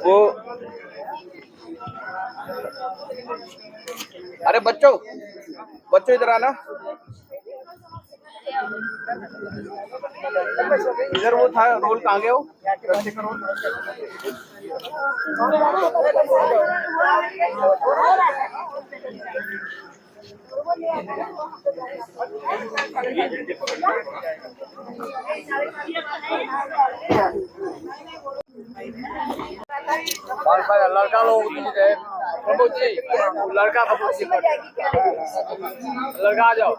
वो अरे बच्चों इधर आना। इधर वो था रोल, कहाँ गया वो? लड़का लोग प्रभु जी, लड़का लड़का आ जाओ।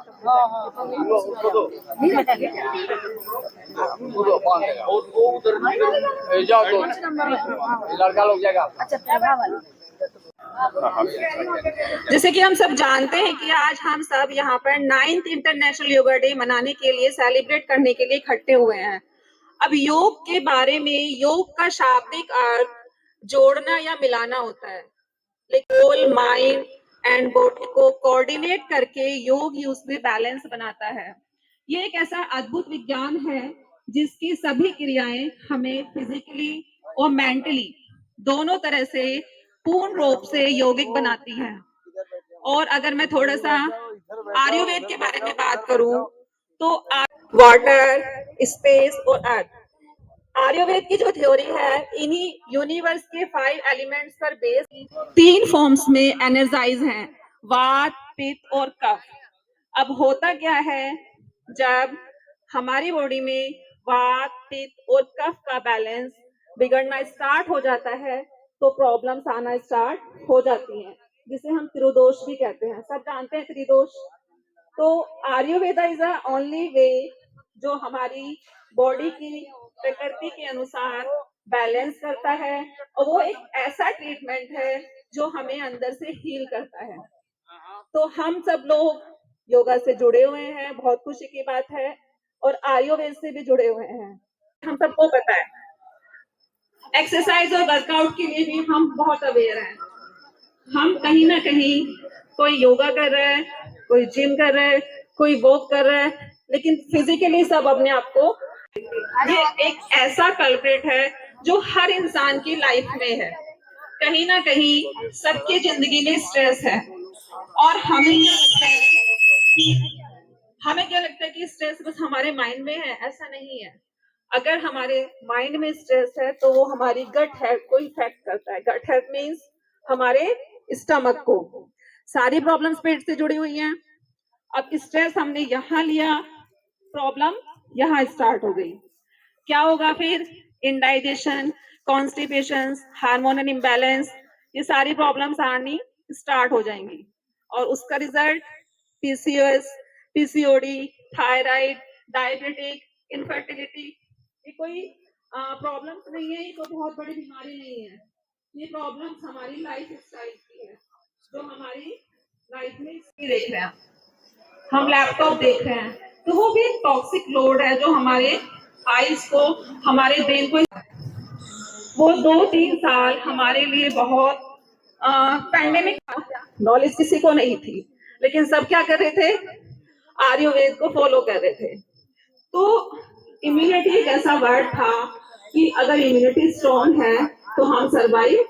जाओ तो लड़का लोग जाएगा। जैसे कि हम सब जानते हैं कि आज हम सब यहाँ पर 9th इंटरनेशनल योगा डे मनाने के लिए, सेलिब्रेट करने के लिए इकट्ठे हुए हैं। अब योग के बारे में, योग का शाब्दिक अर्थ जोड़ना या मिलाना होता है, लेकिन सोल, माइंड एंड बॉडी को कोऑर्डिनेट करके योग ही उसमें बैलेंस बनाता है। ये एक ऐसा अद्भुत विज्ञान है जिसकी सभी क्रियाएं हमें फिजिकली और मेंटली दोनों तरह से पूर्ण रूप से यौगिक बनाती हैं। और अगर मैं थोड़ा सा आयुर्वेद के बारे में बात करूं तो वाटर, स्पेस और अर्थ, आयुर्वेद की जो थ्योरी है, इन्हीं यूनिवर्स के 5 एलिमेंट्स पर बेस 3 फॉर्म्स में एनर्जाइज हैं, वात, पित्त और कफ। अब होता क्या है, जब हमारी बॉडी में वात, पित्त और कफ का बैलेंस बिगड़ना स्टार्ट हो जाता है तो प्रॉब्लम्स आना स्टार्ट हो जाती हैं, जिसे हम त्रिदोष भी कहते हैं। सब जानते हैं त्रिदोष। तो Ayurveda is the only way जो हमारी बॉडी की प्रकृति के अनुसार बैलेंस करता है, और वो एक ऐसा ट्रीटमेंट है जो हमें अंदर से हील करता है। तो हम सब लोग योगा से जुड़े हुए हैं, बहुत खुशी की बात है, और आयुर्वेद से भी जुड़े हुए हैं। हम सबको पता है एक्सरसाइज और वर्कआउट के लिए भी हम बहुत अवेयर हैं। हम कहीं ना कहीं कोई योगा कर रहा है, कोई जिम कर रहा है, कोई वॉक कर रहा है, लेकिन फिजिकली सब अपने आप को, ये एक ऐसा कल्प्रेट है जो हर इंसान की लाइफ में है। कहीं ना कहीं सबकी जिंदगी में स्ट्रेस है, और हमें क्या लगता है कि स्ट्रेस बस हमारे माइंड में है। ऐसा नहीं है। अगर हमारे माइंड में स्ट्रेस है तो वो हमारी गट हेल्थ को इफेक्ट करता है। गट हेल्थ मीन्स हमारे स्टमक को। सारी प्रॉब्लम्स पेट से जुड़ी हुई हैं। अब स्ट्रेस हमने यहाँ लिया, प्रॉब्लम यहाँ स्टार्ट हो गई। क्या होगा फिर? इंडाइजेशन, कॉन्स्टिपेशन, हार्मोनल इम्बैलेंस, ये सारी प्रॉब्लम्स आनी स्टार्ट हो जाएंगी, और उसका result PCOS, PCOD, thyroid, diabetic, infertility. ये कोई प्रॉब्लम्स नहीं है, ये कोई बहुत बड़ी बीमारी नहीं है। ये प्रॉब्लम्स हमारी लाइफ स्टाइल की है, जो हमारी लाइफ में देख रहे हैं, हम लैपटॉप देख रहे हैं, तो वो भी एक टॉक्सिक लोड है जो हमारे आइज को, हमारे ब्रेन को, वो 2-3 साल हमारे लिए बहुत पैंडेमिक, नॉलेज किसी को नहीं थी, लेकिन सब क्या कर रहे थे? आयुर्वेद को फॉलो कर रहे थे। तो इम्यूनिटी एक ऐसा वर्ड था कि अगर इम्यूनिटी स्ट्रॉन्ग है तो हम सरवाइव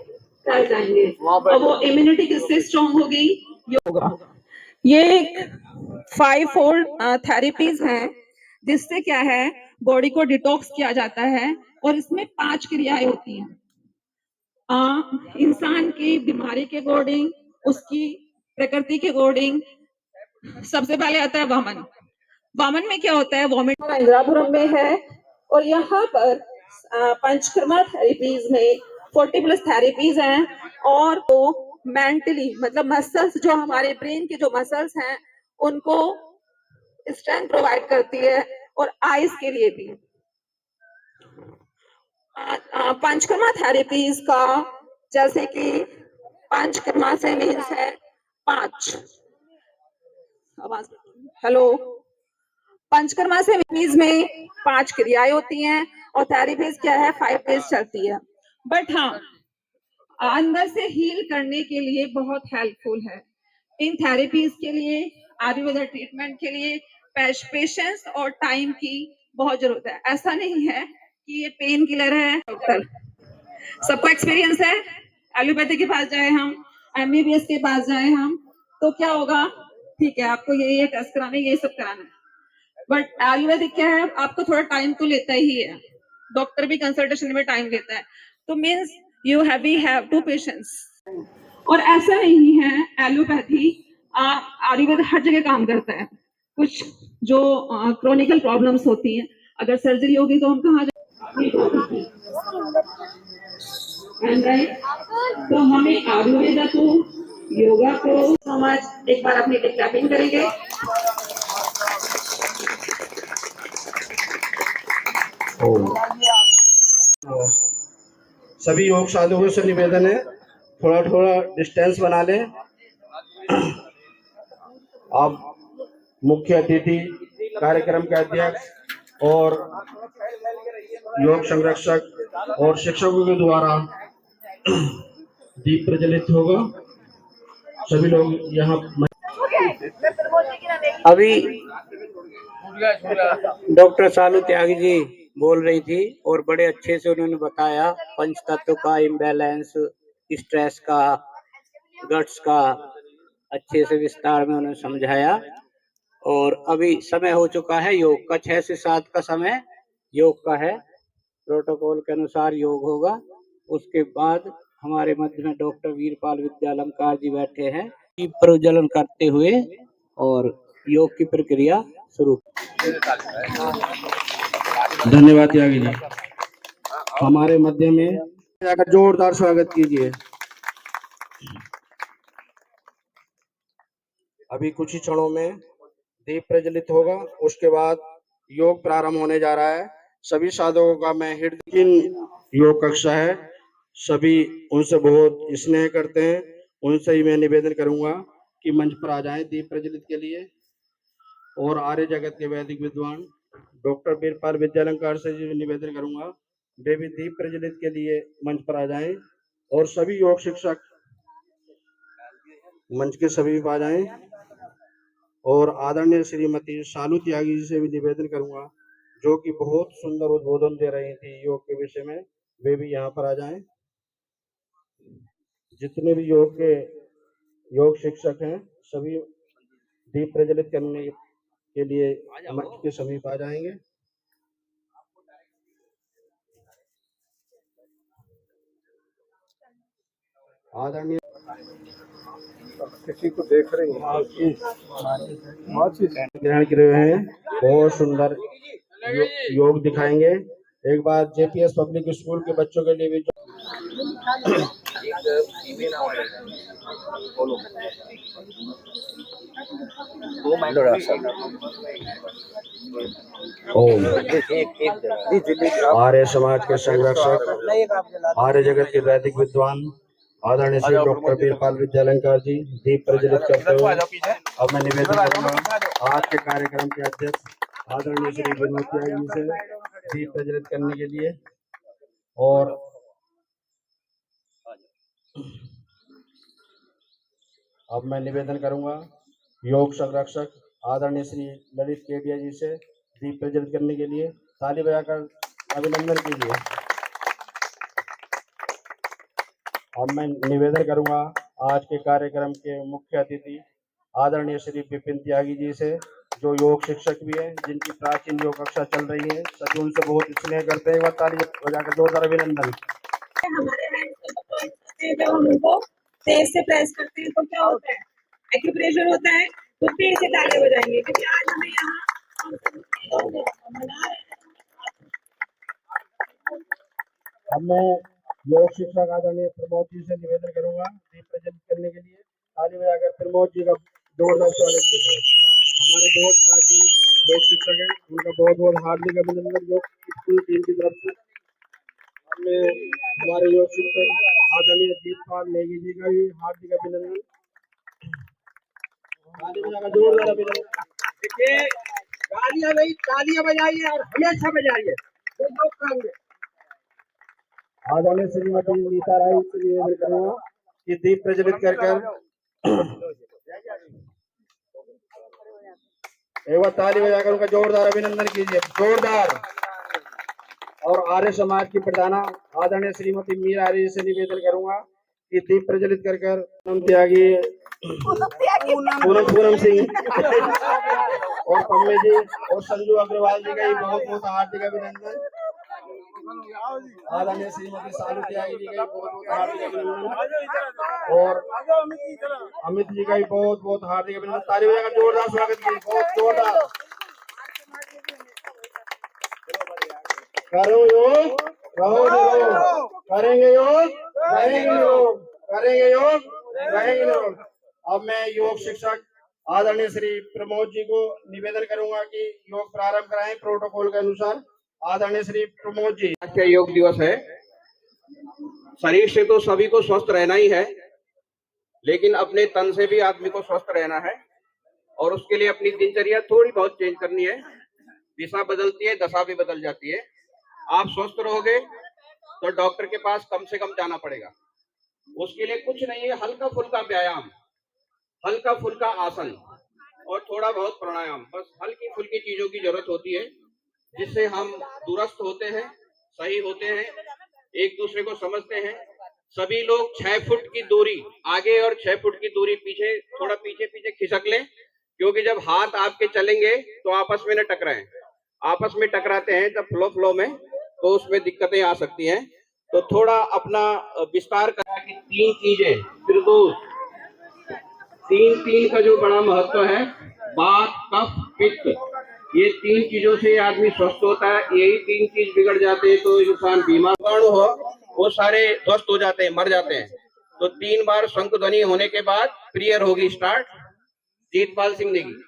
कर जाएंगे, और वो इम्यूनिटी किससे स्ट्रॉन्ग होगी? योगा। ये एक 5 फोल्ड थेरेपीज हैं, जिससे क्या है, बॉडी को डिटॉक्स किया जाता है, और इसमें 5 क्रियाएं होती हैं। इंसान की बीमारी के अकॉर्डिंग, उसकी प्रकृति के अकॉर्डिंग। सबसे पहले आता है वमन। वमन में क्या होता है? वॉमिट इंद्रापुरम में है, और यहाँ पर पंचकर्मा थेरेपीज में 40+ थेरेपीज हैं, और वो मेंटली, मतलब मसल्स, जो हमारे ब्रेन के जो मसल्स हैं उनको स्ट्रेंथ प्रोवाइड करती है, और आइज के लिए भी। पंचकर्मा थेरेपीज का, जैसे कि पंचकर्मा से मीन्स है 5। आवाज, हेलो। पंचकर्मा से मीन्स में 5 क्रियाएं होती हैं, और थेरेपीज क्या है? 5 डेज चलती है। बट हाँ, अंदर से हील करने के लिए बहुत हेल्पफुल है। इन थेरेपीज के लिए, आयुर्वेदा ट्रीटमेंट के लिए पेशेंस और टाइम की बहुत जरूरत है। ऐसा नहीं है कि ये पेन किलर है। डॉक्टर सबको एक्सपीरियंस है, एलोपैथी के पास जाए हम, एमबीबीएस के पास जाए हम, तो क्या होगा, ठीक है आपको ये टेस्ट कराना है, ये सब कराना है, बट आयुर्वेदिक क्या है, आपको थोड़ा टाइम तो लेता ही है, डॉक्टर भी कंसल्टेशन में टाइम लेता है, तो means you have to patience. और ऐसा नहीं है एलोपैथी आयुर्वेद हर जगह काम करता है। कुछ जो क्रोनिकल प्रॉब्लम्स होती हैं, अगर सर्जरी होगी तो हम कहाँ जाएंगे, राइट? तो हमें आयुर्वेदा को, योगा को समाज एक बार अपनी क्लैपिंग करेंगे। सभी योग साधकों से निवेदन है, थोड़ा थोड़ा डिस्टेंस बना लें। आप मुख्य अतिथि, कार्यक्रम के अध्यक्ष और योग संरक्षक और शिक्षकों के द्वारा दीप प्रज्वलित होगा। सभी लोग यहाँ अभी डॉक्टर शालू त्यागी जी बोल रही थी और बड़े अच्छे से उन्होंने बताया पंच तत्व का इम्बैलेंस, स्ट्रेस का, गट्स का, अच्छे से विस्तार में उन्होंने समझाया। और अभी समय हो चुका है योग का, 6 से 7 का समय योग का है। प्रोटोकॉल के अनुसार योग होगा। उसके बाद हमारे मध्य में डॉक्टर वीरपाल विद्यालंकार जी बैठे हैं, दीप प्रज्वलन करते हुए और योग की प्रक्रिया शुरू। धन्यवाद त्यागी जी। हमारे मध्य में जाकर जोरदार स्वागत कीजिए। अभी कुछ ही क्षणों में दीप प्रज्वलित होगा, उसके बाद योग प्रारंभ होने जा रहा है। सभी साधकों का मैं हृदय योग कक्षा है, सभी उनसे बहुत स्नेह करते हैं, उनसे ही मैं निवेदन करूंगा कि मंच पर आ जाएं दीप प्रज्वलित के लिए। और आर्य जगत के वैदिक विद्वान डॉक्टर वीरपाल विद्यालंकार से निवेदन करूंगा, वे भी दीप प्रज्वलित के लिए मंच पर आ जाएं। और सभी योग शिक्षक मंच के सभी आ जाएं। और आदरणीय श्रीमती शालू त्यागी जी से भी निवेदन करूंगा, जो कि बहुत सुंदर उद्बोधन दे रही थी योग के विषय में, वे भी यहाँ पर आ जाएं। जितने भी योग शिक्षक हैं सभी दीप प्रज्वलित करने के लिए मंच के समीप आ जाएंगे। आदरणीय किसी को देख रहे हैं, ग्रहण किए हुए हैं, बहुत सुंदर योग दिखाएंगे। एक बार जेपीएस पब्लिक स्कूल के बच्चों के लिए भी आर्य समाज के संरक्षक, आर्य जगत के वैदिक विद्वान आदरणीय श्री डॉक्टर वीरपाल विद्यालंकार जी दीप प्रज्वलित करते हुए अब मैं निवेदन करूंगा आज के कार्यक्रम के अध्यक्ष आदरणीय श्री विनोद त्यागी जी से दीप प्रज्वलित करने के लिए। और अब मैं निवेदन करूंगा योग संरक्षक आदरणीय श्री ललित केडिया जी से दीप प्रज्वलित करने के लिए। ताली बजाकर अभिनंदन कीजिए। अब मैं निवेदन करूंगा आज के कार्यक्रम के मुख्य अतिथि आदरणीय श्री विपिन त्यागी जी से, जो योग शिक्षक भी हैं, जिनकी प्राचीन योग कक्षा चल रही है, सभी उनसे बहुत स्नेह करते हैं। एक बार ताली बजाकर जोरदार अभिनंदन। हमारे जब हम उनको तेज से प्रेस करते हैं तो क्या होता है, एक्यूप्रेशर होता है, तो तेज से ताली बजाएंगे, क्योंकि आज हमें यहाँ अब मैं योग शिक्षक आदरणीय प्रमोद जी से निवेदन करूंगा दीप प्रज्वलित करने के लिए। ताली बजाकर प्रमोद जी का जोरदार स्वागत कीजिए। हमारे बहुत प्राचीन योग शिक्षक हैं, उनका बहुत बहुत हार्दिक अभिनंदन योग स्कूल टीम की तरफ से। हमें हमारे योग शिक्षक आदरणीय दीपपाल नेगी जी का भी हार्दिक अभिनंदन। ताली बजाकर जोरदार अभिनंदन। देखिए गालियां नहीं, तालियां बजाइए और हमेशा बजाइए। आदरणीय श्रीमती नीता राय से निवेदन करूंगा कि दीप प्रज्वलित कर एक बार ताली बजाकर उनका जोरदार अभिनंदन कीजिए, जोरदार। और आर्य समाज की प्रधाना आदरणीय श्रीमती मीरा आर्य जी से निवेदन करूंगा कि दीप प्रज्वलित कर पूनम त्यागी, पूनम सिंह और पम्मे जी और संजू अग्रवाल जी का बहुत बहुत हार्दिक अभिनंदन। आदरणीय श्रीमती सालू त्यागी जी का बहुत बहुत हार्दिक अभिनंदन और अमित जी का भी बहुत बहुत हार्दिक अभिनंदन। ताली बजाकर जोरदार स्वागत कीजिए, बहुत जोरदार। करो योग, रहो योग, करेंगे योग, रहेंगे योग, करेंगे योग, रहेंगे योग। अब मैं योग शिक्षक आदरणीय श्री प्रमोद जी को निवेदन करूंगा कि योग प्रारंभ कराएं प्रोटोकॉल के अनुसार। आदरणीय श्री प्रमोद जी। आज का योग दिवस है। शरीर से तो सभी को स्वस्थ रहना ही है, लेकिन अपने तन से भी आदमी को स्वस्थ रहना है और उसके लिए अपनी दिनचर्या थोड़ी बहुत चेंज करनी है। दिशा बदलती है, दशा भी बदल जाती है। आप स्वस्थ रहोगे तो डॉक्टर के पास कम से कम जाना पड़ेगा। उसके लिए कुछ नहीं है, हल्का फुल्का व्यायाम, हल्का फुल्का आसन और थोड़ा बहुत प्राणायाम, बस हल्की फुल्की चीजों की जरूरत होती है जिससे हम दुरुस्त होते हैं, सही होते हैं, एक दूसरे को समझते हैं। सभी लोग 6 फुट की दूरी आगे और 6 फुट की दूरी पीछे, थोड़ा पीछे पीछे खिसक लें, क्योंकि जब हाथ आपके चलेंगे तो आपस में न टकराएं। आपस में टकराते हैं जब फ्लो में, तो उसमें दिक्कतें आ सकती हैं। तो थोड़ा अपना विस्तार करा कि 3 चीजें, फिर 3 का जो बड़ा महत्व है, वात, कफ, पित्त, ये 3 चीजों से आदमी स्वस्थ होता है। यही 3 चीज बिगड़ जाते हैं तो इंसान बीमार हो, वो सारे ध्वस्त हो जाते हैं, मर जाते हैं। तो 3 बार शंख ध्वनि होने के बाद प्रेयर होगी स्टार्ट। जीतपाल सिंह नेगी।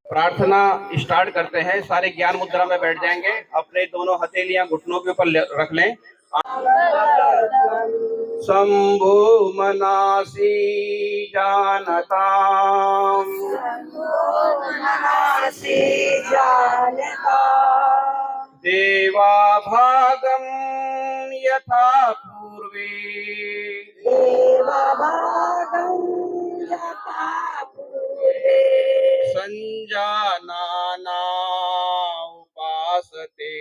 प्रार्थना स्टार्ट करते हैं। सारे ज्ञान मुद्रा में बैठ जाएंगे, अपने दोनों हथेलियां घुटनों के ऊपर रख लें। शंभो मनासी जानताम, देवा भागम यथा पूर्वे, संजानाना उपासते,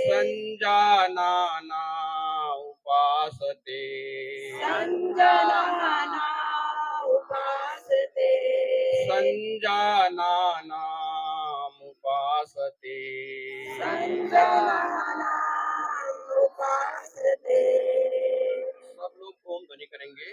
संजानाना उपासते, संजानाना उपासते। सब लोग ओम ध्वनि करेंगे।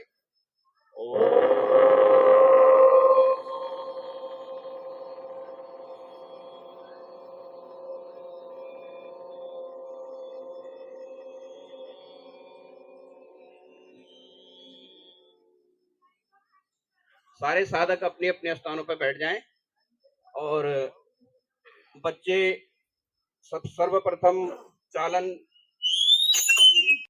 सारे साधक अपने अपने स्थानों पर बैठ जाएं और बच्चे सर्वप्रथम चालन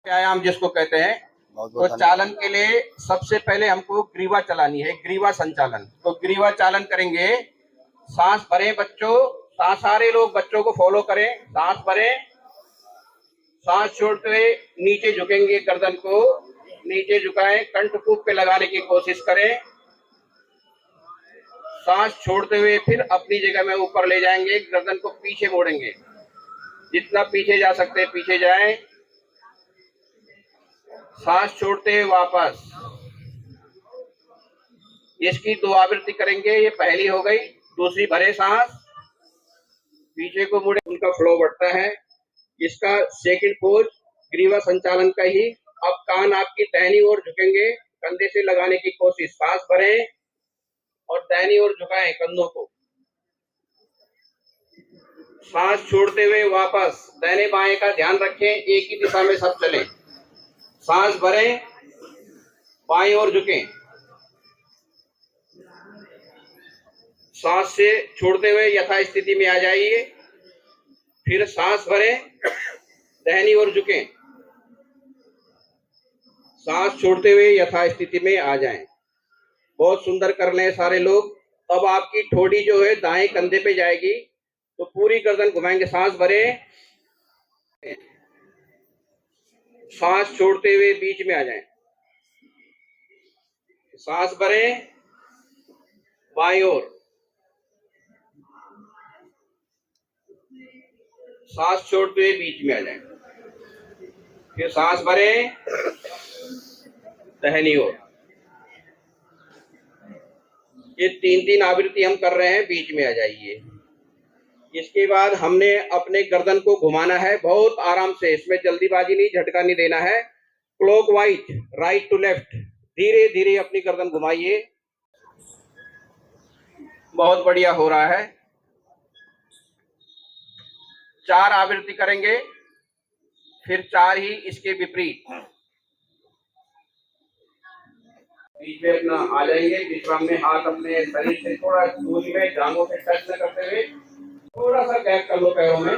व्यायाम जिसको कहते हैं, तो चालन के लिए सबसे पहले हमको ग्रीवा चलानी है, ग्रीवा संचालन। तो ग्रीवा चालन करेंगे। सांस भरें बच्चों, सारे लोग बच्चों को फॉलो करें। सांस भरें, सांस छोड़ते हुए नीचे झुकेंगे, गर्दन को नीचे झुकाएं, कंठकूप पे लगाने की कोशिश करें। सांस छोड़ते हुए फिर अपनी जगह में ऊपर ले जाएंगे, गर्दन को पीछे मोड़ेंगे, जितना पीछे जा सकते हैं पीछे जाएं। सांस छोड़ते हुए वापस। इसकी 2 आवृत्ति करेंगे। ये पहली हो गई। दूसरी भरे सांस, पीछे को मुड़े, उनका फ्लो बढ़ता है। इसका सेकंड पोज ग्रीवा संचालन का ही। अब कान आपकी दाहिनी ओर झुकेंगे, कंधे से लगाने की कोशिश, सांस भरें और दाहिनी ओर झुकाएं कंधों को। सांस छोड़ते हुए वापस दाहिने बाएं का ध्यान रखें, एक ही दिशा में सब चलें। सांस भरें, बाईं ओर झुकें, सांस से छोड़ते हुए यथास्थिति में आ जाइए। फिर सांस भरें, दाहिनी ओर झुकें, सांस छोड़ते हुए यथास्थिति में आ जाएं। बहुत सुंदर कर लें सारे लोग। अब आपकी ठोड़ी जो है दाएं कंधे पे जाएगी, तो पूरी गर्दन घुमाएंगे। सांस भरें, सांस छोड़ते हुए बीच में आ जाएं। सांस भरें, बाईं ओर, सांस छोड़ते हुए बीच में आ जाएं। फिर सांस भरें, दाहिनी ओर। ये 3-3 आवृत्ति हम कर रहे हैं, बीच में आ जाइए। इसके बाद हमने अपने गर्दन को घुमाना है बहुत आराम से, इसमें जल्दीबाजी नहीं, झटका नहीं देना है। क्लॉकवाइज, राइट टू लेफ्ट, धीरे धीरे अपनी गर्दन घुमाइए। बहुत बढ़िया हो रहा है। 4 आवृत्ति करेंगे, फिर 4 ही इसके विपरीत। बीच में अपना आ जाएंगे, विश्राम में हाथ अपने शरीर से थोड़ा दूरी में, जांघों से टच न करते हुए थोड़ा सा गैप कर लो पैरों में।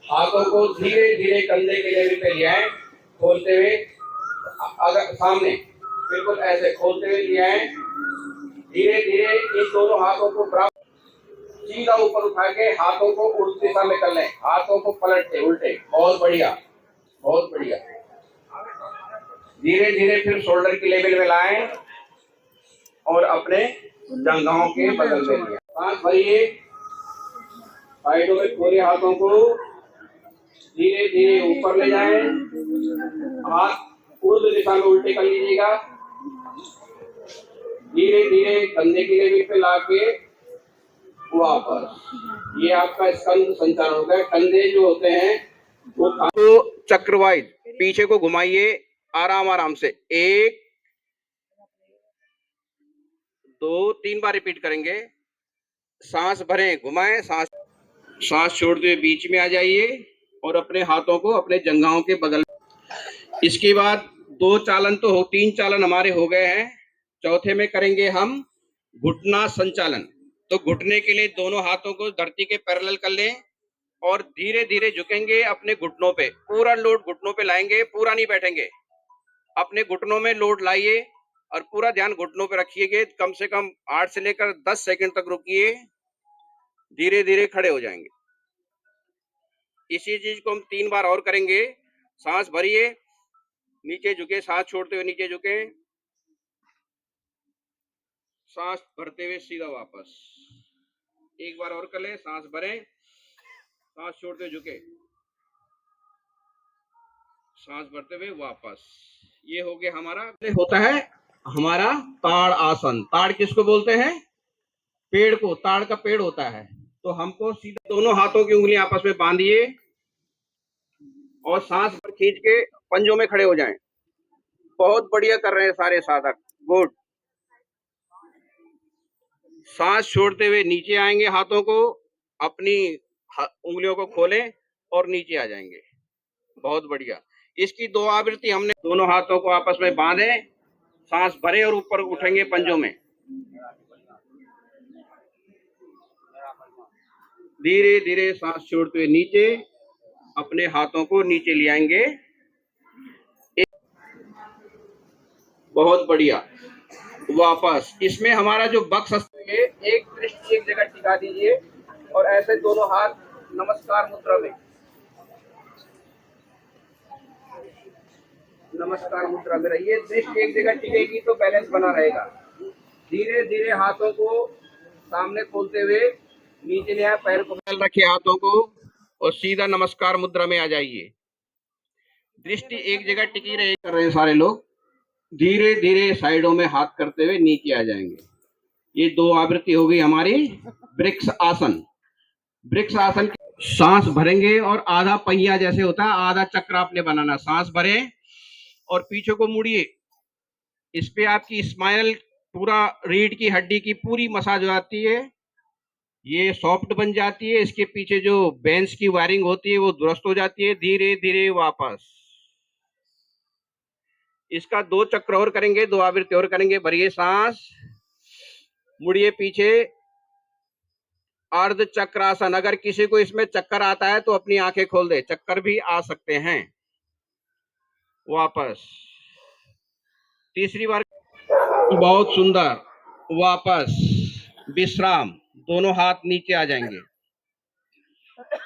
हाथों को धीरे धीरे कंधे के लेवल पे ले आए, खोलते हुए अगर सामने बिल्कुल ऐसे खोलते हुए ले आए। धीरे धीरे इन दोनों हाथों को सीधा ऊपर उठा के हाथों को उल्टी दिशा में कर लें, हाथों को पलटते उल्टे। बहुत बढ़िया, बहुत बढ़िया। धीरे धीरे फिर शोल्डर के लेवल में लाएं और अपने जंघाओं के बगल में लिया। सांस भरिए, साइडों में पूरे हाथों को धीरे धीरे ऊपर ले जाएं। हाथ ऊर्ध्व दिशा में उल्टे कर लीजिएगा। धीरे धीरे कंधे के लेवल पे लाके वापस। ये आपका स्कंद संचालन होता है। कंधे जो होते हैं वो चक्रवाइज पीछे को घुमाइए आराम आराम से। 1 2 3 बार रिपीट करेंगे। सांस भरें, घुमाएं, सांस छोड़ते हुए बीच में आ जाइए और अपने हाथों को अपने जंघाओं के बगल। इसके बाद 2 चालन तो हो, 3 चालन हमारे हो गए हैं। चौथे में करेंगे हम घुटना संचालन। तो घुटने के लिए दोनों हाथों को धरती के पैरेलल कर लें और धीरे धीरे झुकेंगे अपने घुटनों पे। पूरा लोड घुटनों पे लाएंगे, पूरा नहीं बैठेंगे। अपने घुटनों में लोड लाइए और पूरा ध्यान घुटनों पे रखिएगा। कम से कम 8 से लेकर 10 सेकंड तक रुकिए, धीरे धीरे खड़े हो जाएंगे। इसी चीज को हम 3 बार और करेंगे। सांस भरिए, नीचे झुके, सांस छोड़ते हुए नीचे झुके, सांस भरते हुए सीधा वापस। एक बार और कर ले। सांस भरें, सांस छोड़ते हुए झुके, सांस भरते हुए वापस। ये हो गया हमारा। होता है हमारा ताड़ आसन। ताड़ किसको बोलते हैं? पेड़ को। ताड़ का पेड़ होता है। तो हमको सीधा दोनों हाथों की उंगलियां आपस में बांधिए और सांस पर खींच के पंजों में खड़े हो जाएं। बहुत बढ़िया कर रहे हैं सारे साधक, गुड। सांस छोड़ते हुए नीचे आएंगे, हाथों को अपनी उंगलियों को खोलें और नीचे आ जाएंगे। बहुत बढ़िया। इसकी 2 आवृत्ति हमने। दोनों हाथों को आपस में बांधे, सांस भरे और ऊपर उठेंगे पंजों में। धीरे धीरे सांस छोड़ते हुए नीचे अपने हाथों को नीचे ले आएंगे। बहुत बढ़िया। वापस। इसमें हमारा जो बक्स है, एक दृष्टि एक जगह टिका दीजिए और ऐसे दोनों हाथ नमस्कार मुद्रा में, नमस्कार मुद्रा में रहिए। दृष्टि एक जगह टिकेगी तो बैलेंस बना रहेगा। धीरे धीरे हाथों को सामने खोलते हुए नीचे ले आए, पैर को बगल रखिए हाथों को और सीधा नमस्कार मुद्रा में आ जाइए। दृष्टि एक जगह टिकी रहे। कर रहे हैं सारे लोग। धीरे धीरे साइडों में हाथ करते हुए नीचे आ जाएंगे। ये 2 आवृत्ति हो गई हमारी वृक्ष आसन। वृक्ष आसन। सांस भरेंगे और आधा पहिया जैसे होता है, आधा चक्र आपने बनाना। सांस भरें और पीछे को मुड़िए। इस पे आपकी स्पाइनल, पूरा रीढ़ की हड्डी की पूरी मसाज हो जाती है, ये सॉफ्ट बन जाती है। इसके पीछे जो बेंस की वायरिंग होती है वो दुरुस्त हो जाती है। धीरे धीरे वापस। इसका 2 चक्र और करेंगे, 2 आवृत्ति और करेंगे। भरिए सांस, मुड़िए पीछे, अर्ध चक्रासन। अगर किसी को इसमें चक्कर आता है तो अपनी आंखें खोल दे, चक्कर भी आ सकते हैं। वापस, तीसरी बार। बहुत सुंदर। वापस, विश्राम। दोनों हाथ नीचे आ जाएंगे।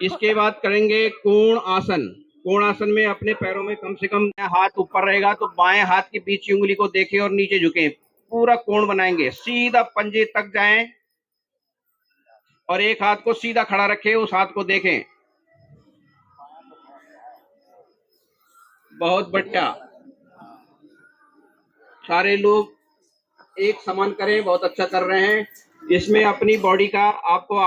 इसके बाद करेंगे कोण आसन। कोण आसन में अपने पैरों में कम से कम हाथ ऊपर रहेगा तो बाएं हाथ की बीच की उंगली को देखें और नीचे झुकें। पूरा कोण बनाएंगे, सीधा पंजे तक जाएं और एक हाथ को सीधा खड़ा रखें, उस हाथ को देखें। बहुत बढ़िया। सारे लोग एक समान करें, बहुत अच्छा कर रहे हैं। इसमें अपनी बॉडी का आपको,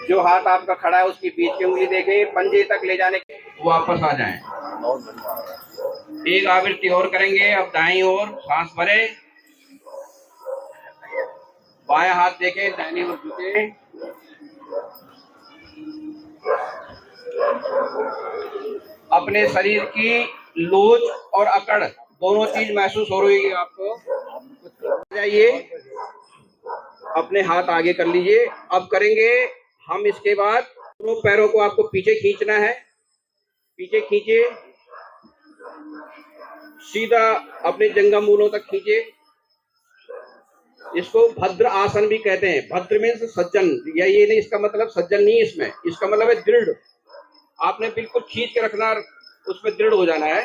जो हाथ आपका खड़ा है उसकी बीच की उंगली देखें, पंजे तक ले जाने के वापस आ जाएं। एक आवृत्ति और करेंगे। अब दाईं ओर सांस भरे, बाएं हाथ देखें, दाहिनी ओर झुके। अपने शरीर की लोच और अकड़ दोनों चीज महसूस हो रही है आपको। जाइए, अपने हाथ आगे कर लीजिए। अब करेंगे हम इसके बाद दोनों पैरों को आपको पीछे खींचना है। पीछे खींचे, सीधा अपने जंघा मूलों तक खींचे। इसको भद्र आसन भी कहते हैं। भद्र मीन्स सज्जन, या ये नहीं, इसका मतलब सज्जन नहीं, इसमें इसका मतलब है दृढ़। आपने बिल्कुल खींच के रखना, उसमें दृढ़ हो जाना है।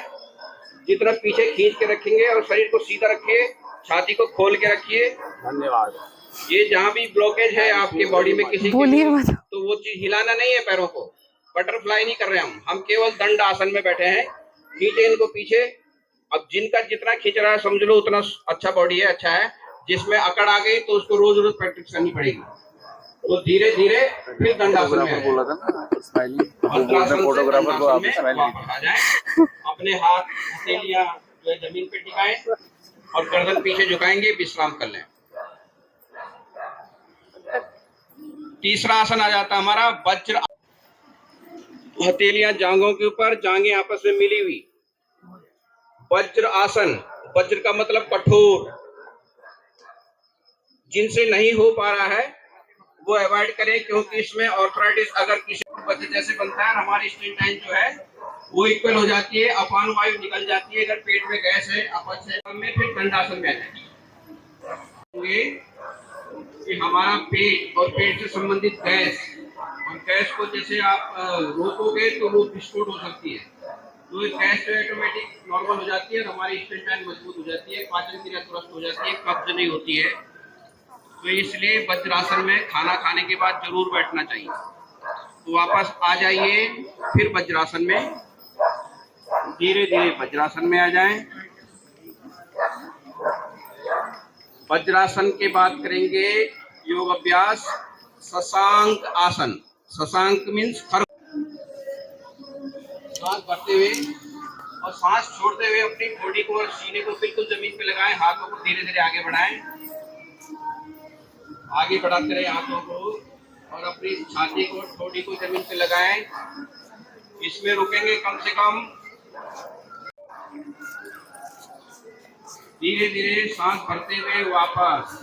जितना पीछे खींच के रखेंगे और शरीर को सीधा रखिए, छाती को खोल के रखिए। धन्यवाद। ये जहाँ भी ब्लॉकेज है आपके बॉडी में किसी के, तो वो चीज हिलाना नहीं है पैरों को। बटरफ्लाई नहीं कर रहे हम केवल दंड आसन में बैठे हैं। खींचे इनको पीछे। अब जिनका जितना खींच रहा है समझ लो उतना अच्छा बॉडी है, अच्छा है। जिसमें अकड़ आ गई तो उसको रोज रोज प्रैक्टिस करनी पड़ेगी। तो धीरे धीरे फिर दंडासन में बोला था ना, फोटोग्राफर को आप आ जाए। अपने हाथ हथेलियां जो है जमीन पे टिकाएं और गर्दन पीछे झुकाएंगे, विश्राम कर लें। तीसरा आसन आ जाता है हमारा वज्र। हथेलियां जांघों के ऊपर, जांघें आपस में मिली हुई। वज्र आसन। वज्र का मतलब कठोर। जिनसे नहीं हो पा रहा है वो अवॉइड करें, क्योंकि इसमें ऑर्थराइटिस अगर किसी को वज्र जैसे बनता है, हमारी स्टेटाइन जो है वो इक्वल हो जाती है, अपान वायु निकल जाती है। अगर पेट में गैस है, अपच है, में फिर दंडासन में आ जाएगी। कि हमारा पेट और पेट से संबंधित गैस, और गैस को जैसे आप रोकोगे तो वो विस्फोट हो सकती है। तो गैस जो ऑटोमेटिक नॉर्मल हो जाती है और हमारी स्टेटाइन मजबूत हो जाती है, पाचन क्रिया दुरुस्त हो जाती है, कब्ज नहीं होती है। तो इसलिए वज्रासन में खाना खाने के बाद जरूर बैठना चाहिए। तो वापस आ जाइए, फिर वज्रासन में धीरे धीरे वज्रासन में आ जाएं। वज्रासन के बाद करेंगे योग अभ्यास शशांक आसन। शशांक मीन्स खर। सांस भरते हुए और सांस छोड़ते हुए अपनी बॉडी को और सीने को बिल्कुल जमीन पे लगाएं। हाथों को धीरे धीरे आगे बढ़ाएं, आगे बढ़ाते रहे हाथों को, और अपनी छाती को, ठोड़ी को जमीन पे लगाएं। इसमें रुकेंगे कम से कम। धीरे धीरे सांस भरते हुए वापस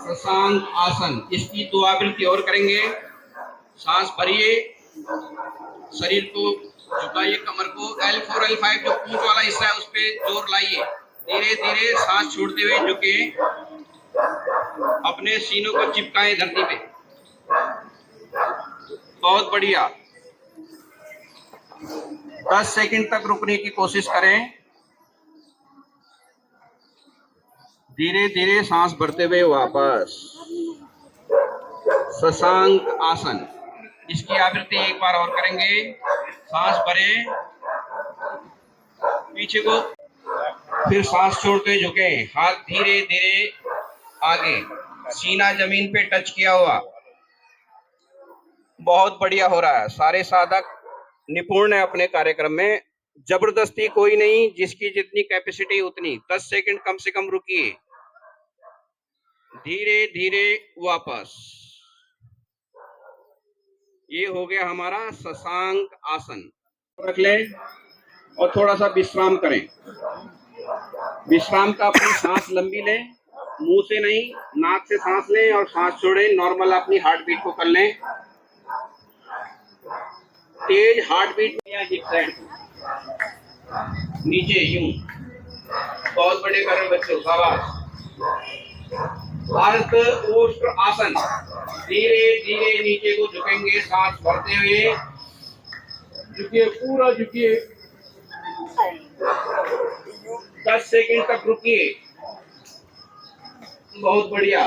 शशांक आसन। इसकी 2 आवृत्ति और करेंगे। सांस भरिए, शरीर को झुकाइए, कमर को L4 L5 जो पूंछ वाला हिस्सा है उस पे जोर लाइए। धीरे धीरे सांस छोड़ते हुए झुके, अपने सीनों को चिपकाएं धरती पे। बहुत बढ़िया। 10 सेकंड तक रुकने की कोशिश करें। धीरे धीरे सांस भरते हुए वापस शशांक आसन। इसकी आवृत्ति एक बार और करेंगे। सांस भरें, पीछे को, फिर सांस छोड़ते झुके, हाथ धीरे धीरे आगे, सीना जमीन पे टच किया हुआ, बहुत बढ़िया हो रहा है। सारे साधक निपुण है अपने कार्यक्रम में, जबरदस्ती कोई नहीं, जिसकी जितनी कैपेसिटी उतनी। 10 सेकंड कम से कम रुकिए, धीरे धीरे वापस। ये हो गया हमारा शशांक आसन। रख लें और थोड़ा सा विश्राम करें। विश्राम का अपनी सांस लंबी लें, मुंह से नहीं, नाक से सांस लें और सांस छोड़ें। नॉर्मल अपनी हार्ट बीट को कर लें। तेज हार्ट बीट या हिप साइड नीचे यूं, बहुत बड़े कर रहे बच्चों, शाबाश। अर्ध ऊष्ट आसन, धीरे धीरे नीचे को झुकेंगे, सांस भरते हुए। झुकिए, पूरा झुकिए, 10 सेकंड तक रुकिए। बहुत बढ़िया।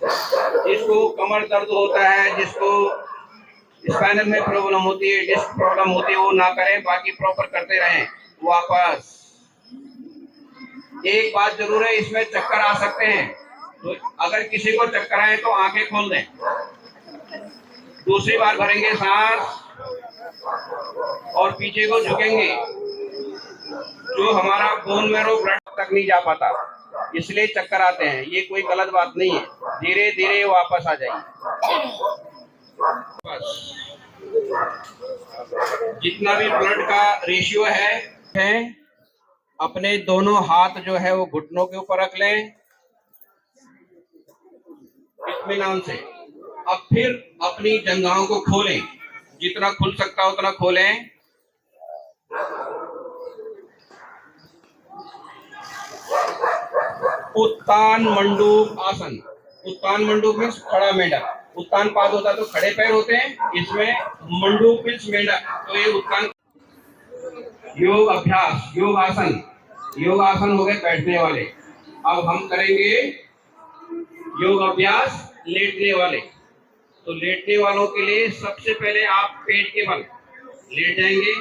जिसको कमर दर्द होता है, जिसको स्पाइनल में प्रॉब्लम होती है, डिस्क प्रॉब्लम होती है, वो ना करें, बाकी प्रॉपर करते रहें। वापस। एक बात जरूर है, इसमें चक्कर आ सकते हैं, तो अगर किसी को चक्कर आए तो आंखें खोल दें। दूसरी बार भरेंगे सांस और पीछे को झुकेंगे। जो हमारा बोन मैरो ब्लड तक नहीं जा पाता, इसलिए चक्कर आते हैं। ये कोई गलत बात नहीं है। धीरे धीरे वापस आ जाइए। बस जितना भी ब्लड का रेशियो है अपने दोनों हाथ जो है वो घुटनों के ऊपर रख लें इत्मीनान से। अब फिर अपनी जंघाओं को खोलें, जितना खुल सकता उतना खोलें। उत्तान मंडूक आसन। उत्तान मंडूक मीन्स खड़ा मेंढक। उत्तान पाद होता तो खड़े पैर होते हैं, इसमें मंडूक मीन्स मेंढक, तो ये उत्तान। योग अभ्यास, योग आसन। योग आसन हो गए बैठने वाले। अब हम करेंगे योग अभ्यास लेटने वाले। तो लेटने वालों के लिए सबसे पहले आप पेट के बल लेट जाएंगे।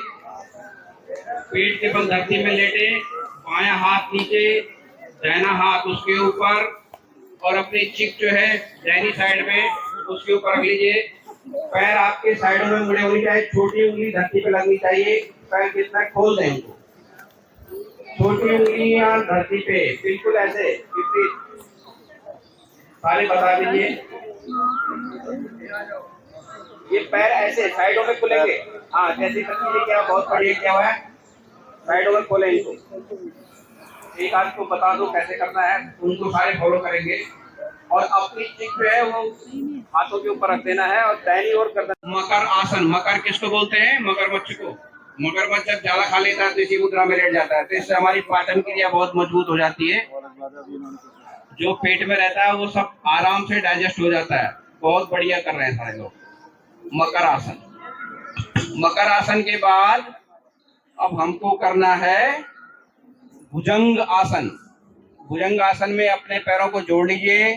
पेट के बल धरती में लेटे, बायां हाथ नीचे, दाहिना हाथ उसके ऊपर, और अपनी चिक जो है दाहिनी साइड में उसके ऊपर रख लीजिए। पैर आपके साइडों में मुड़े होने चाहिए, छोटी उंगली धरती पे लगनी चाहिए। पैर कितना खोल दें उनको, छोटी उंगलियां धरती पे बिल्कुल ऐसे सारे बता दीजिए। ये पैर ऐसे साइडों में खुलेंगे। हाँ, जैसे क्या बहुत बढ़िया क्या हुआ है, साइडों में खोले इनको। एक आध को बता दो कैसे करना है, उनको सारे फॉलो करेंगे। और अपनी चिक जो है वो हाथों के ऊपर रख देना है और दाहिनी ओर करना। मकर आसन। मकर किसको बोलते हैं? मगरमच्छ को। मगरमच्छ जब ज्यादा खा लेता है तो इसी मुद्रा में लेट जाता है, तो इससे हमारी पाचन क्रिया बहुत मजबूत हो जाती है। जो पेट में रहता है वो सब आराम से डाइजेस्ट हो जाता है। बहुत बढ़िया कर रहे हैं सारे लोग। मकर आसन। मकर आसन के बाद अब हमको करना है भुजंग आसन। भुजंग आसन में अपने पैरों को जोड़ लीजिए,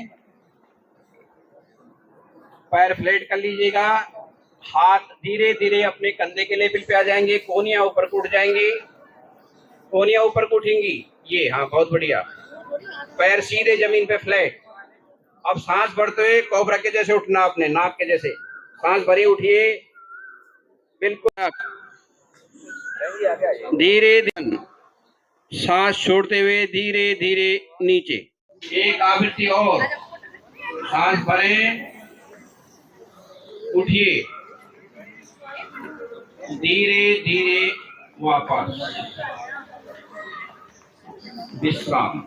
पैर फ्लैट कर लीजिएगा, हाथ धीरे धीरे अपने कंधे के लेवल पे आ जाएंगे, कोहनियां ऊपर को उठ जाएंगी, कोहनियां ऊपर को उठेंगी। ये, हाँ, बहुत बढ़िया। पैर सीधे जमीन पे फ्लैट। अब सांस भरते हुए कोबरा के जैसे उठना, अपने नाक के जैसे सांस भरी उठिए, बिल्कुल धीरे धीरे सांस छोड़ते हुए धीरे धीरे नीचे। एक आवृत्ति और, सांस भरें, उठिए, धीरे धीरे वापस। विश्राम।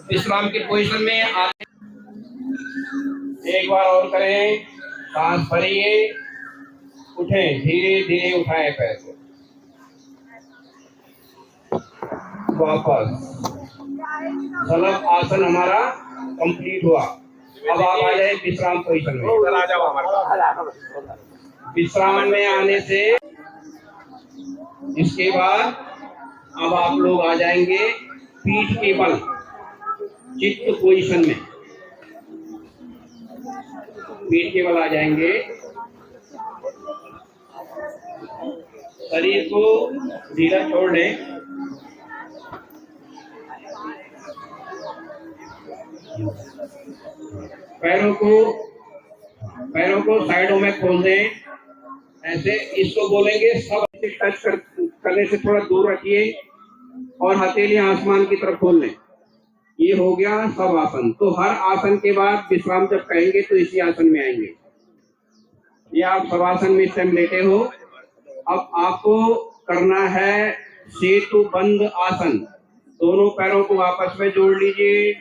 विश्राम की पोजीशन में आते, एक बार और करें। सांस भरिए, उठें, धीरे धीरे उठाएं पैर को, वापस। सलभ आसन हमारा कंप्लीट हुआ। अब आप आ जाए विश्राम पोजीशन में। विश्राम में आने से इसके बाद अब आप लोग आ जाएंगे पीठ के बल चित्त पोजीशन में। पीठ के बल आ जाएंगे, शरीर को ढीला छोड़ दें। पैरों को साइडों में खोल दें, ऐसे। इसको बोलेंगे सब टच करने से थोड़ा दूर रखिए और हथेली आसमान की तरफ खोल लें। ये हो गया सब आसन। तो हर आसन के बाद विश्राम जब कहेंगे तो इसी आसन में आएंगे। ये आप सब आसन में इस टाइम लेटे हो। अब आपको करना है सेतु बंद आसन। दोनों पैरों को आपस में जोड़ लीजिए,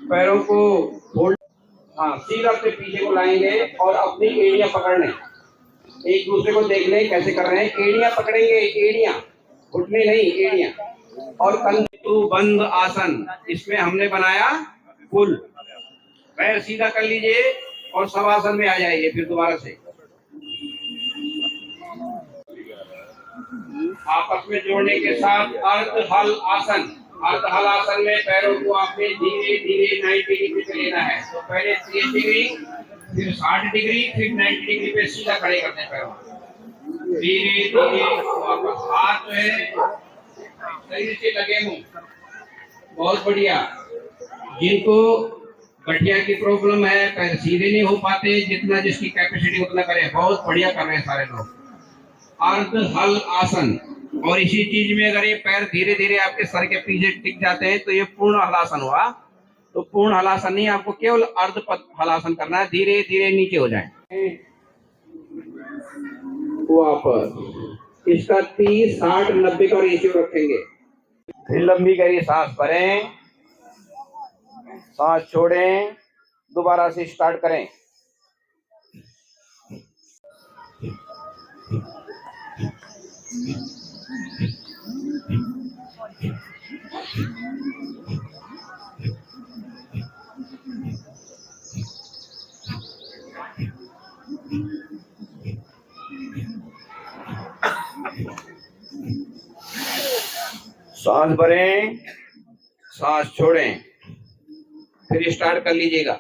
पैरों को होल्ड, हाँ, सीधा से पीछे को लाएंगे और अपनी एड़ियां पकड़ लें। एक दूसरे को देख लें कैसे कर रहे हैं। एड़ियां पकड़ेंगे, एड़ियां, घुटने नहीं, एड़ियां। और सेतु बंद आसन, इसमें हमने बनाया फुल। पैर सीधा कर लीजिए और शवासन में आ जाइए। फिर दोबारा से आपस में जोड़ने के साथ अर्ध हल आसन। अर्ध हल आसन में पैरों को आपने धीरे धीरे 90 डिग्री पे लेना है। तो पहले 30 डिग्री, फिर 60 डिग्री, फिर 90 डिग्री पे सीधा खड़े करते हैं पैरों। धीरे धीरे वापस। हाथ जो है शरीर से लगे हों। बहुत बढ़िया। जिनको गठिया की प्रॉब्लम है, पैर सीधे नहीं हो पाते, जितना जिसकी कैपेसिटी उतना करें। बहुत बढ़िया कर रहे हैं सारे लोग। अर्ध हल आसन। और इसी चीज में अगर ये पैर धीरे धीरे आपके सर के पीछे टिक जाते हैं तो ये पूर्ण हलासन हुआ। तो पूर्ण हलासन नहीं, आपको केवल अर्ध हलासन करना है। धीरे धीरे नीचे हो जाए वापस। इसका 30, 60, 90 का रेशियो रखेंगे। फिर लंबी करिए, सांस भरें, सांस छोड़ें, दोबारा से स्टार्ट करें। सांस भरें, सांस छोड़ें, फिर स्टार्ट कर लीजिएगा।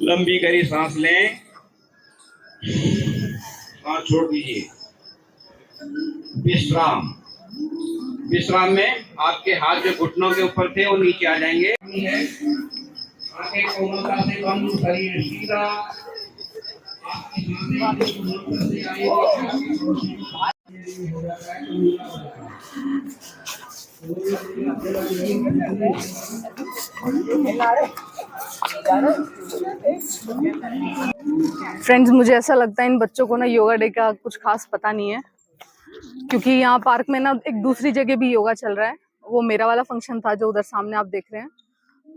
लंबी गहरी सांस लें, सांस छोड़ दीजिए। विश्राम। विश्राम में आपके हाथ जो घुटनों के ऊपर थे वो नीचे आ जाएंगे। आंखें कोमलता से बंद, शरीर सीधा। आपकी सांसें कोमलता से आएंगी। फ्रेंड्स, मुझे ऐसा लगता है इन बच्चों को ना योगा डे का कुछ खास पता नहीं है, क्योंकि यहाँ पार्क में ना एक दूसरी जगह भी योगा चल रहा है। वो मेरा वाला फंक्शन था जो उधर सामने आप देख रहे हैं,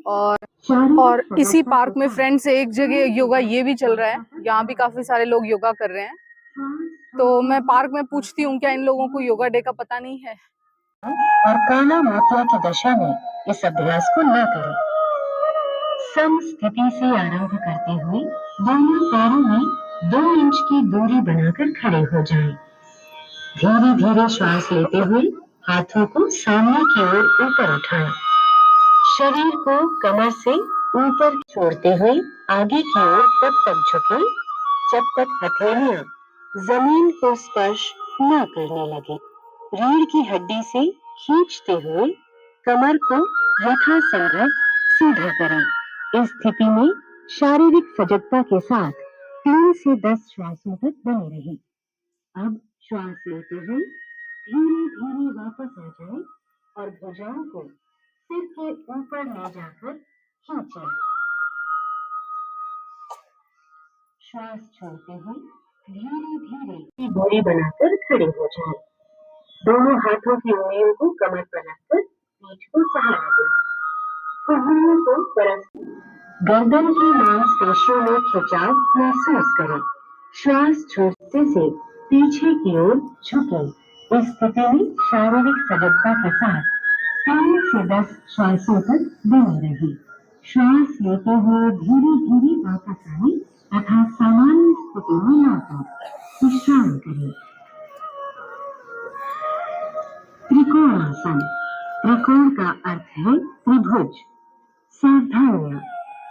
और इसी पार्क में फ्रेंड्स एक जगह योगा ये भी चल रहा है। यहाँ भी काफी सारे लोग योगा कर रहे हैं। तो मैं पार्क में पूछती हूँ क्या इन लोगों को योगा डे का पता नहीं है। और काला मात्रा की दशा में इस अभ्यास को न करें। सम स्थिति से आरंभ करते हुए दोनों पैरों में 2 इंच की दूरी बनाकर खड़े हो जाएं। धीरे धीरे श्वास लेते हुए हाथों को सामने की ओर ऊपर उठाएं। शरीर को कमर से ऊपर छोड़ते हुए आगे की ओर तब तक झुकें जब तक हथेलियां जमीन को स्पर्श न करने लगे। रीढ़ की हड्डी से खींचते हुए कमर को यथासंभव सीधा करें। इस स्थिति में शारीरिक सजगता के साथ 3 से 10 श्वासों तक बने रहें। अब श्वास लेते हुए धीरे धीरे वापस आ जाएं और भुजाओं को सिर के ऊपर ले जाकर खींचें। श्वास छोड़ते हुए धीरे धीरे दूरी बनाकर खड़े हो जाएं। दोनों हाथों की उंगलियों को कमर पर रखकर पीठ को सहारा दें। उंगलियों को परस्पर गर्दन की मांसपेशियों में खिंचाव महसूस करें। श्वास छोड़ने से पीछे की ओर झुकें। इस स्थिति में शारीरिक सजगता के साथ 3 से 10 श्वासों तक बने रहें। श्वास लेते हुए धीरे धीरे वापस आए तथा सामान्य स्थिति में लौटे। विश्राम करें। त्रिकोणासन। त्रिकोण का अर्थ है त्रिभुज। सावधानियां।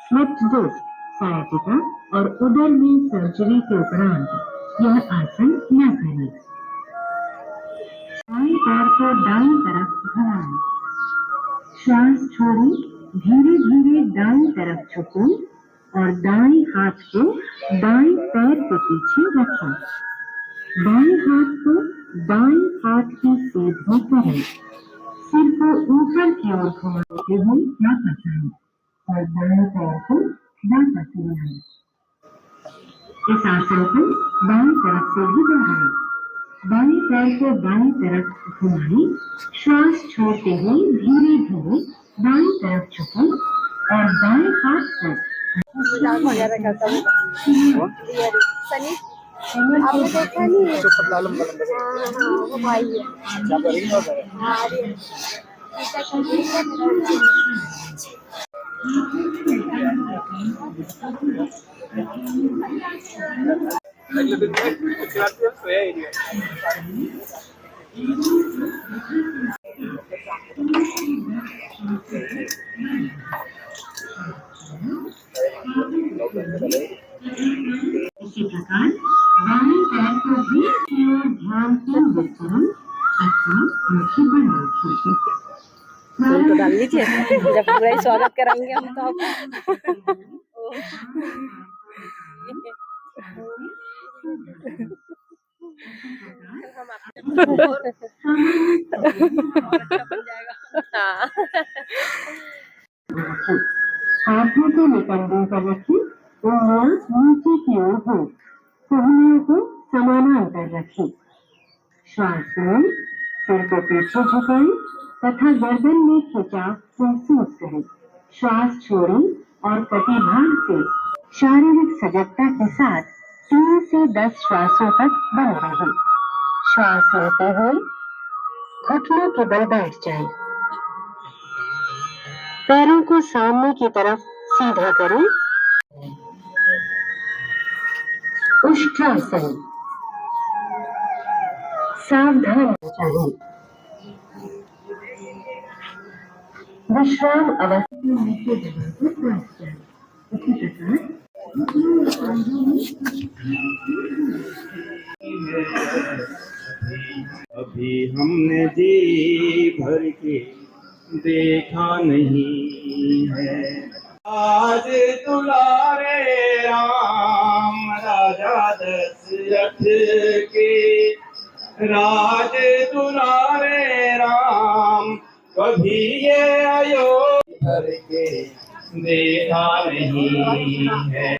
स्लिप डिस्क, साइटिका और उदर में सर्जरी के उपरांत यह आसन न करें। दाएं पैर को दाईं तरफ घुमाएं। श्वास छोड़ें, धीरे धीरे दाईं तरफ झुकें और दाएं हाथ को दाएं पैर के पीछे रखें। बाएं हाथ को दाएं हाथ की सीधे करें। सिर को ऊपर की ओर घुमाते हुए वापस आएं और दाएं पैर को वापस ले आएं। इस आसन को बाईं तरफ से भी दोहराएं। बाएं पैर को बाईं तरफ घुमाएं। श्वास छोड़ते हुए धीरे धीरे बाईं तरफ झुकें और दाएं हाथ को आपने देखा नहीं है? हाँ, वो भाई है। हाँ, अरे। इसी प्रकार दाएं पैर को बीच की ओर ध्यान केंद्रित करें अथवा आंखें बंद रखें। फूल तो डाल लीजिए जब पूरा ही स्वागत कराएंगे हम तो हाथों को निकंदों पर रखें। उंगलियां नीचे की ओर हो। कोहनियों को समानांतर रखें। श्वास लें, सिर को पीछे झुकाएं तथा गर्दन में खिंचाव महसूस करें। श्वास छोड़ें और कटिभाग से शारीरिक सजगता के साथ 3 से 10 श्वासों तक बने रहें। श्वास लेते हुए घुटनों के बल बैठ जाएं। पैरों को सामने की तरफ सीधा करें। उष्ट्रासन। सावधान रहना चाहिए। विश्राम अवस्था में नीचे जगह पर बैठ जाएं। इसी प्रकार अभी हमने जी भर के देखा नहीं है। आज दुलारे राम राजा दशरथ के, राज दुलारे राम कभी ये अयोध्या भर के देखा नहीं है।